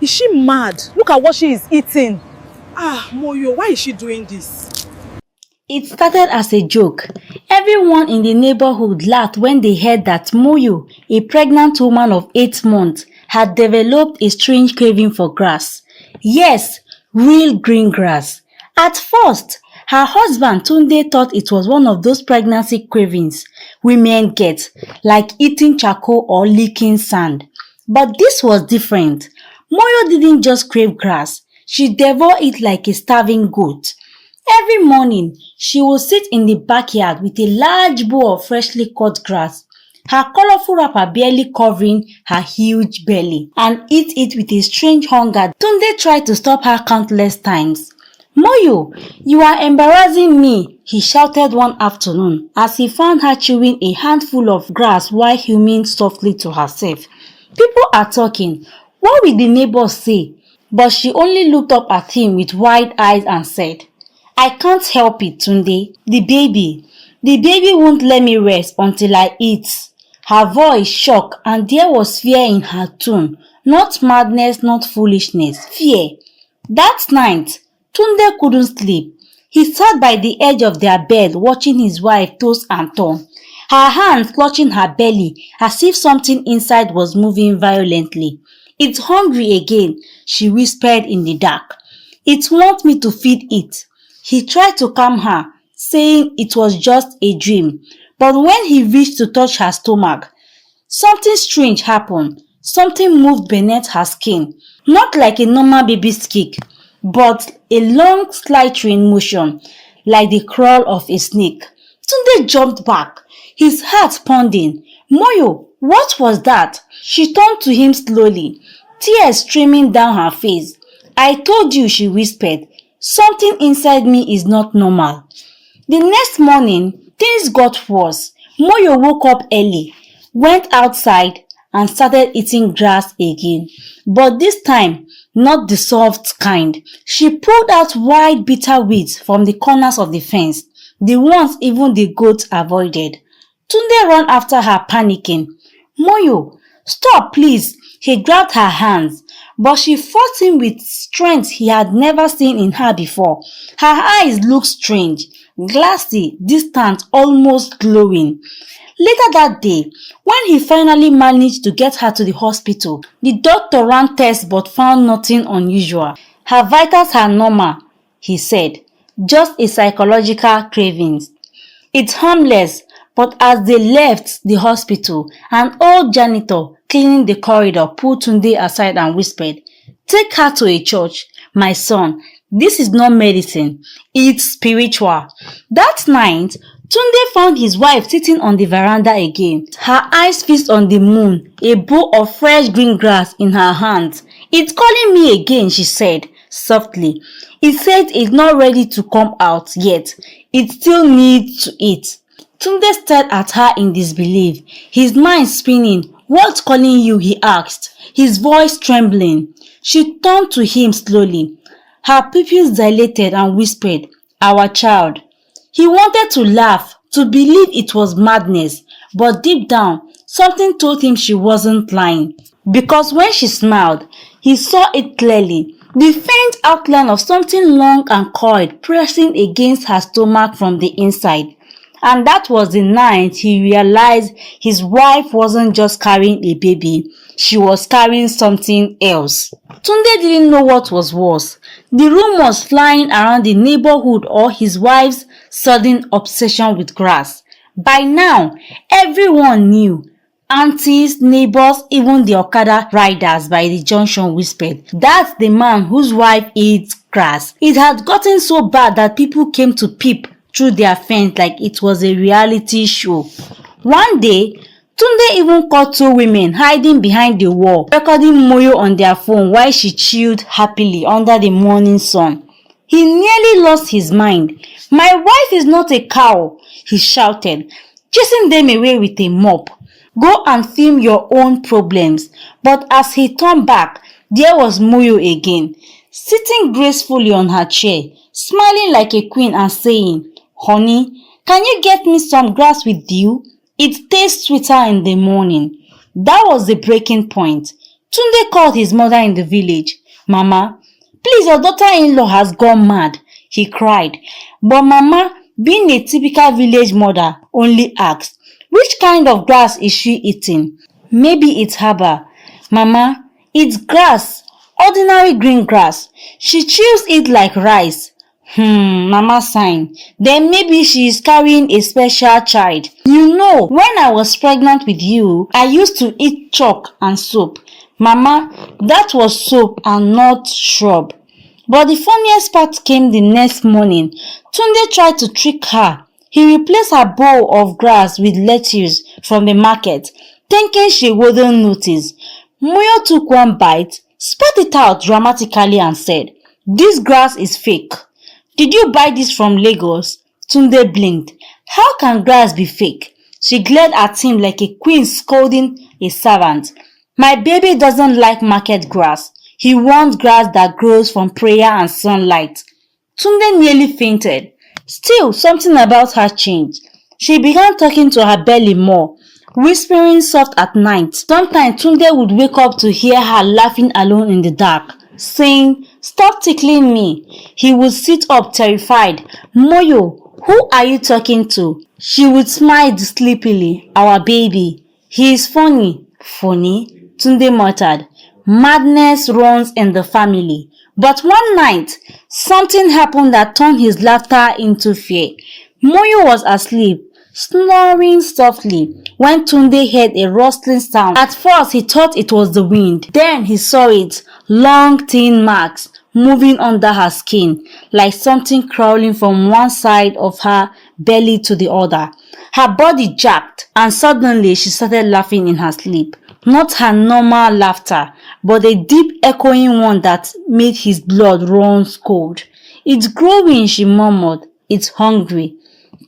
Is she mad? Look at what she is eating. Ah, Moyo, why is she doing this? It started as a joke. Everyone in the neighborhood laughed when they heard that Moyo, a pregnant woman of 8 months, had developed a strange craving for grass. Yes, real green grass. At first, her husband Tunde thought it was one of those pregnancy cravings women get, like eating charcoal or licking sand. But this was different. Moyo didn't just crave grass, she devoured it like a starving goat. Every morning, she would sit in the backyard with a large bowl of freshly cut grass, her colorful wrapper barely covering her huge belly, and eat it with a strange hunger. Tunde tried to stop her countless times. Moyo, you are embarrassing me, he shouted one afternoon as he found her chewing a handful of grass while humming softly to herself. People are talking. What will the neighbors say? But she only looked up at him with wide eyes and said, I can't help it, Tunde. The baby won't let me rest until I eat. Her voice shook and there was fear in her tone. Not madness, not foolishness. Fear. That night, Tunde couldn't sleep. He sat by the edge of their bed watching his wife toss and turn, her hands clutching her belly as if something inside was moving violently. It's hungry again, she whispered in the dark. It wants me to feed it. He tried to calm her, saying it was just a dream. But when he reached to touch her stomach, something strange happened. Something moved beneath her skin, not like a normal baby's kick, but a long slithering motion, like the crawl of a snake. Tunde jumped back, his heart pounding. Moyo, what was that? She turned to him slowly, tears streaming down her face. I told you, she whispered. Something inside me is not normal. The next morning, things got worse. Moyo woke up early, went outside, and started eating grass again. But this time, not the soft kind. She pulled out wide bitter weeds from the corners of the fence, the ones even the goats avoided. Tunde ran after her, panicking. Moyo, stop please. He grabbed her hands, but she fought him with strength he had never seen in her before. Her eyes looked strange, glassy, distant, almost glowing. Later that day, when he finally managed to get her to the hospital, the doctor ran tests but found nothing unusual. Her vitals are normal, he said, just a psychological cravings. It's harmless, but as they left the hospital, an old janitor cleaning the corridor pulled Tunde aside and whispered, Take her to a church, my son. This is not medicine, it's spiritual. That night, Tunde found his wife sitting on the veranda again, her eyes fixed on the moon, a bowl of fresh green grass in her hands. It's calling me again, she said softly. It said it's not ready to come out yet. It still needs to eat. Tunde stared at her in disbelief, his mind spinning. What's calling you? He asked, his voice trembling. She turned to him slowly. Her pupils dilated and whispered, Our child. He wanted to laugh, to believe it was madness, but deep down, something told him she wasn't lying. Because when she smiled, he saw it clearly, the faint outline of something long and coiled pressing against her stomach from the inside. And that was the night he realized his wife wasn't just carrying a baby, she was carrying something else. Tunde didn't know what was worse, the rumors flying around the neighborhood or his wife's sudden obsession with grass. By now, everyone knew. Aunties, neighbors, even the Okada riders by the junction whispered, That's the man whose wife eats grass. It had gotten so bad that people came to peep through their fence like it was a reality show. One day, Tunde even caught 2 women hiding behind the wall, recording Moyo on their phone while she chilled happily under the morning sun. He nearly lost his mind. My wife is not a cow, he shouted, chasing them away with a mop. Go and film your own problems. But as he turned back, there was Moyo again, sitting gracefully on her chair, smiling like a queen and saying, Honey, can you get me some grass with you? It tastes sweeter in the morning. That was the breaking point. Tunde called his mother in the village. "Mama, please, your daughter-in-law has gone mad," he cried. But Mama, being a typical village mother, only asked, "Which kind of grass is she eating?" "Maybe it's herbal." "Mama, it's grass, ordinary green grass. She chews it like rice." Mama sighed. "Then maybe she is carrying a special child. You know, when I was pregnant with you, I used to eat chalk and soap." "Mama, that was soap and not shrub." But the funniest part came the next morning. Tunde tried to trick her. He replaced her bowl of grass with lettuce from the market, thinking she wouldn't notice. Moyo took one bite, spat it out dramatically and said, "This grass is fake." "Did you buy this from Lagos?" Tunde blinked. How can grass be fake? She glared at him like a queen scolding a servant. "My baby doesn't like market grass. He wants grass that grows from prayer and sunlight." Tunde nearly fainted. Still, something about her changed. She began talking to her belly more, whispering soft at night. Sometimes Tunde would wake up to hear her laughing alone in the dark, saying, "Stop tickling me." He would sit up terrified. "Moyo, who are you talking to?" She would smile sleepily. "Our baby. He is funny." "Funny?" Tunde muttered. Madness runs in the family. But one night, something happened that turned his laughter into fear. Moyo was asleep, snoring softly, when Tunde heard a rustling sound. At first, he thought it was the wind. Then he saw it, long thin marks, moving under her skin, like something crawling from one side of her belly to the other. Her body jerked, and suddenly she started laughing in her sleep. Not her normal laughter, but a deep echoing one that made his blood run cold. "It's growing," she murmured. "It's hungry."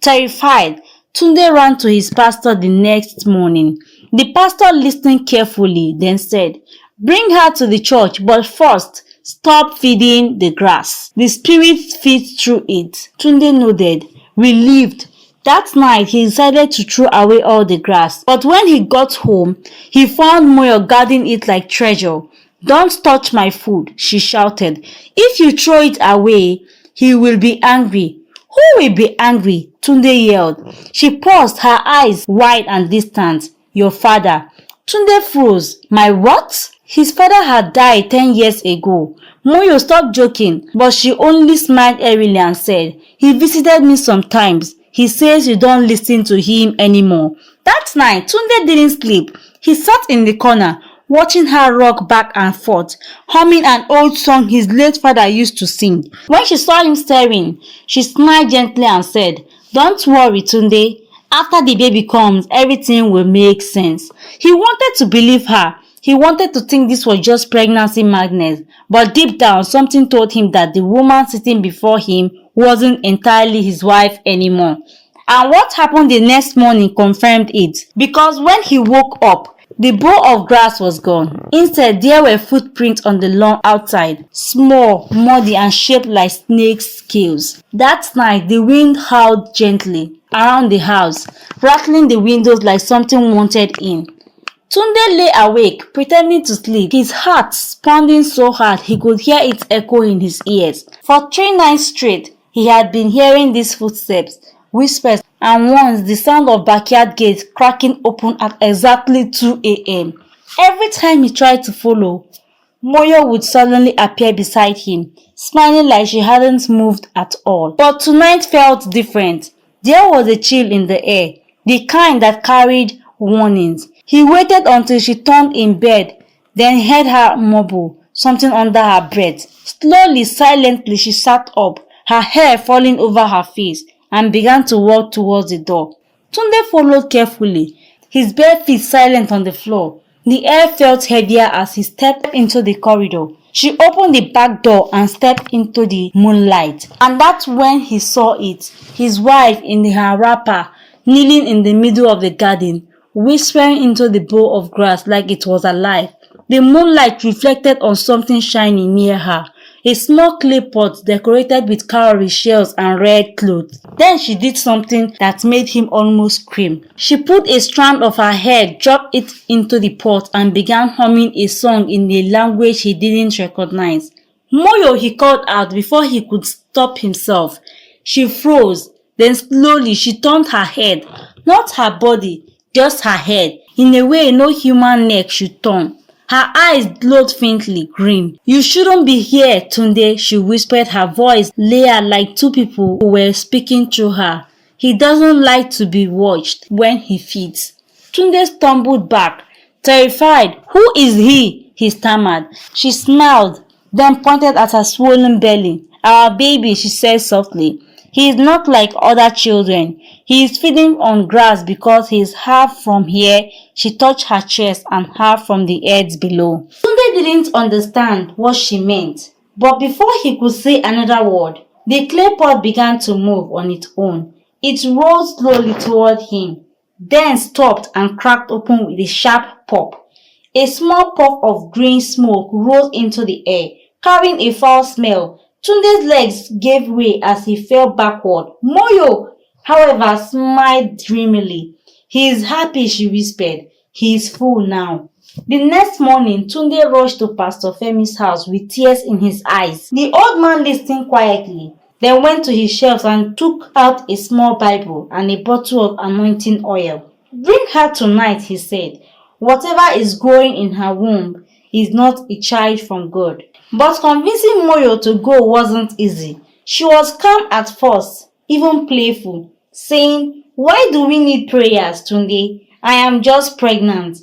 Terrified, Tunde ran to his pastor the next morning. The pastor listened carefully, then said, "Bring her to the church, but first, stop feeding the grass. The spirit feeds through it." Tunde nodded, relieved. That night, he decided to throw away all the grass. But when he got home, he found Moyo guarding it like treasure. "Don't touch my food," she shouted. "If you throw it away, he will be angry." "Who will be angry?" Tunde yelled. She paused, her eyes wide and distant. "Your father." Tunde froze. "My what?" His father had died 10 years ago. Moyo stopped joking, but she only smiled airily and said, "He visited me sometimes. He says you don't listen to him anymore." That night, Tunde didn't sleep. He sat in the corner, watching her rock back and forth, humming an old song his late father used to sing. When she saw him staring, she smiled gently and said, "Don't worry, Tunde. After the baby comes, everything will make sense." He wanted to believe her. He wanted to think this was just pregnancy madness. But deep down, something told him that the woman sitting before him wasn't entirely his wife anymore. And what happened the next morning confirmed it. Because when he woke up, the bowl of grass was gone. Instead, there were footprints on the lawn outside, small, muddy, and shaped like snakes' scales. That night, the wind howled gently around the house, rattling the windows like something wanted in. Tunde lay awake, pretending to sleep, his heart pounding so hard he could hear it echo in his ears. For 3 nights straight, he had been hearing these footsteps, whispers, and once the sound of backyard gates cracking open at exactly 2 a.m. Every time he tried to follow, Moyo would suddenly appear beside him, smiling like she hadn't moved at all. But tonight felt different. There was a chill in the air, the kind that carried warnings. He waited until she turned in bed, then heard her mumble something under her breath. Slowly, silently, she sat up, her hair falling over her face, and began to walk towards the door. Tunde followed carefully, his bare feet silent on the floor. The air felt heavier as he stepped into the corridor. She opened the back door and stepped into the moonlight. And that's when he saw it, his wife in her wrapper, kneeling in the middle of the garden, whispering into the bowl of grass like it was alive. The moonlight reflected on something shiny near her, a small clay pot decorated with cowrie shells and red cloth. Then she did something that made him almost scream. She put a strand of her hair, dropped it into the pot, and began humming a song in a language he didn't recognize. Moyo, he called out before he could stop himself. She froze. Then slowly she turned her head, not her body, just her head, in a way no human neck should turn. Her eyes glowed faintly green. "You shouldn't be here, Tunde," she whispered, her voice layered like two people who were speaking through her. "He doesn't like to be watched when he feeds." Tunde stumbled back, terrified. "Who is he?" he stammered. She smiled, then pointed at her swollen belly. "Our baby," she said softly. "He is not like other children. He is feeding on grass because he is half from here." She touched her chest and half from the earth below. Tunde didn't understand what she meant, but before he could say another word, the clay pot began to move on its own. It rolled slowly toward him, then stopped and cracked open with a sharp pop. A small puff of green smoke rose into the air, carrying a foul smell. Tunde's legs gave way as he fell backward. Moyo, however, smiled dreamily. "He is happy," she whispered. "He is full now." The next morning, Tunde rushed to Pastor Femi's house with tears in his eyes. The old man listened quietly, then went to his shelves and took out a small Bible and a bottle of anointing oil. "Bring her tonight," he said. "Whatever is growing in her womb is not a child from God." But convincing Moyo to go wasn't easy. She was calm at first, even playful, saying, "Why do we need prayers, Tunde? I am just pregnant."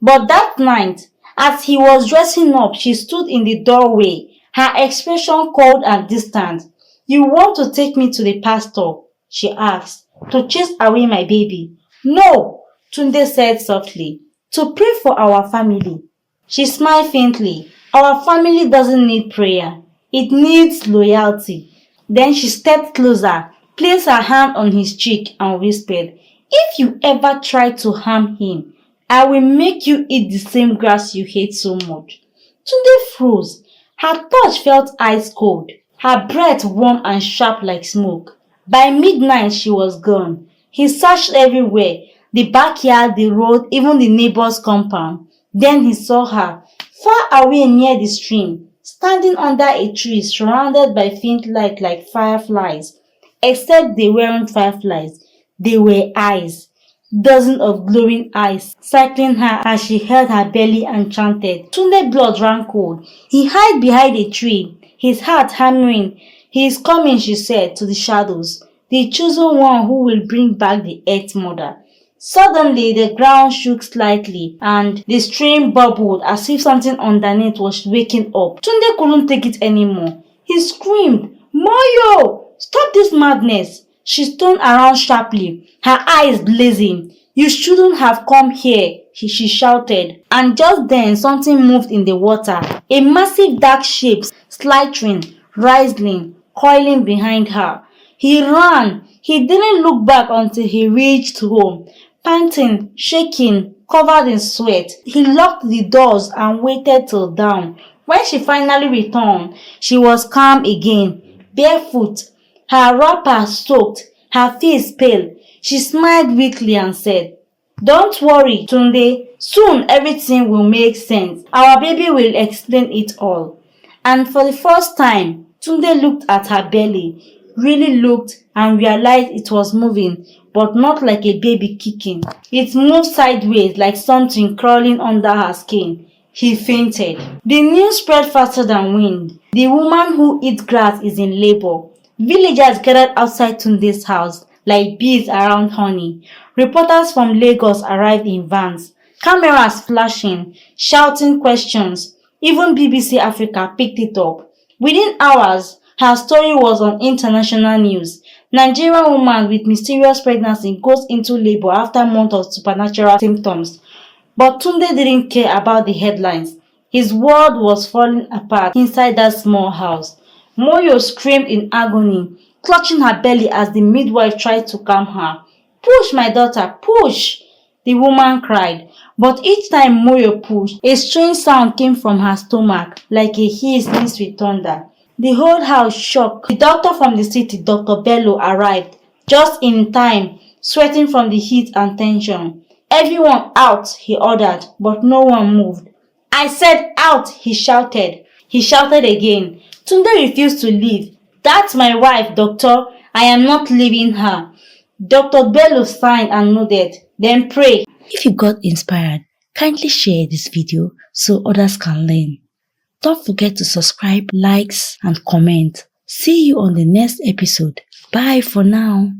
But that night, as he was dressing up, she stood in the doorway, her expression cold and distant. "You want to take me to the pastor?" she asked. "To chase away my baby?" "No," Tunde said softly. "To pray for our family." She smiled faintly. "Our family doesn't need prayer. It needs loyalty." Then she stepped closer, placed her hand on his cheek and whispered, "If you ever try to harm him, I will make you eat the same grass you hate so much." Tunde froze. Her touch felt ice cold, her breath warm and sharp like smoke. By midnight she was gone. He searched everywhere, the backyard, the road, even the neighbor's compound. Then he saw her, far away near the stream, standing under a tree surrounded by faint light like fireflies. Except they weren't fireflies, they were eyes. Dozens of glowing eyes circling her as she held her belly and chanted. Tunde's blood ran cold. He hid behind a tree, his heart hammering. "He is coming," she said to the shadows, "the chosen one who will bring back the Earth Mother." Suddenly, the ground shook slightly and the stream bubbled as if something underneath was waking up. Tunde couldn't take it anymore. He screamed, "Moyo! Stop this madness!" She turned around sharply, her eyes blazing. "You shouldn't have come here," she shouted. And just then, something moved in the water. A massive dark shape, slithering, writhing, coiling behind her. He ran. He didn't look back until he reached home. Panting, shaking, covered in sweat, he locked the doors and waited till dawn. When she finally returned, she was calm again, barefoot, her wrapper soaked, her face pale. She smiled weakly and said, "Don't worry, Tunde. Soon everything will make sense. Our baby will explain it all." And for the first time, Tunde looked at her belly, really looked, and realized it was moving, but not like a baby kicking. It moved sideways like something crawling under her skin. He fainted. The news spread faster than wind. The woman who eats grass is in labor. Villagers gathered outside Tunde's house like bees around honey. Reporters from Lagos arrived in vans, cameras flashing, shouting questions. Even BBC Africa picked it up. Within hours, her story was on international news. Nigerian woman with mysterious pregnancy goes into labor after months of supernatural symptoms. But Tunde didn't care about the headlines. His world was falling apart inside that small house. Moyo screamed in agony, clutching her belly as the midwife tried to calm her. "Push, my daughter, push!" the woman cried. But each time Moyo pushed, a strange sound came from her stomach, like a hiss mixed with thunder. The whole house shocked. The doctor from the city, Dr. Bello, arrived just in time, sweating from the heat and tension. Everyone out, he ordered, but no one moved. I said out, he shouted. He shouted again. Tunde refused to leave. That's my wife, doctor. I am not leaving her. Dr. Bello signed and nodded. Then pray. If you got inspired, kindly share this video so others can learn. Don't forget to subscribe, likes, and comment. See you on the next episode. Bye for now.